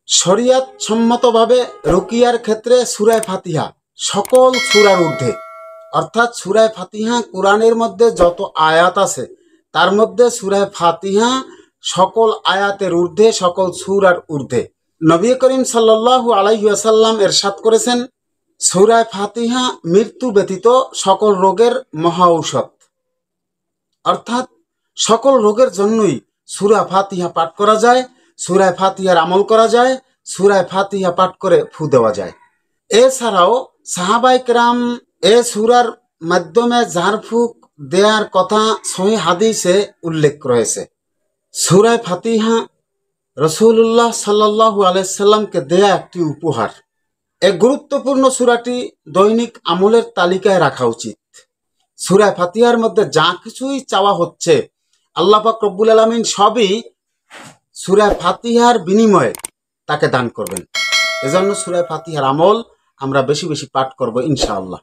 শরিয়াত সম্মতভাবে রুকিয়ার ক্ষেত্রে সূরা ফাতিহা সকল সূরার ঊর্ধ্বে, অর্থাৎ সূরা ফাতিহা কোরআনের মধ্যে যত আয়াত আছে তার মধ্যে সূরা ফাতিহা সকল আয়াতের ঊর্ধ্বে, সকল সূরার ঊর্ধ্বে। নবী করিম সাল্লাল্লাহু আলাইহি ওয়াসাল্লাম ইরশাদ করেছেন, সূরা ফাতিহা মৃত্যু ব্যতীত সকল রোগের মহা ঔষধ। অর্থাৎ সকল রোগের জন্যই সূরা ফাতিহা পাঠ করা যায়, সূরা ফাতিহার আমল করা যায়, সূরা ফাতিহা পাঠ করে ফু দেওয়া যায়। এছাড়াও সাহাবায়ে কেরাম এ সূরার মাধ্যমে ঝাড়ফুঁক দেওয়ার কথা সহিহ হাদিসে উল্লেখ রয়েছে। সূরা ফাতিহা রাসূলুল্লাহ সাল্লাল্লাহু আলাইহি সাল্লামকে দেয়া একটি উপহার। এই গুরুত্বপূর্ণ সূরাটি দৈনিক আমলের তালিকায় রাখা উচিত। সূরা ফাতিহার মধ্যে যা কিছুই চাওয়া হচ্ছে আল্লাহ পাক রব্বুল আলামিন সবই সূরা ফাতিহার বিনিময়ে তাকে দান করবেন। এজন্য সূরা ফাতিহার আমল আমরা বেশি বেশি পাঠ করব ইনশাআল্লাহ।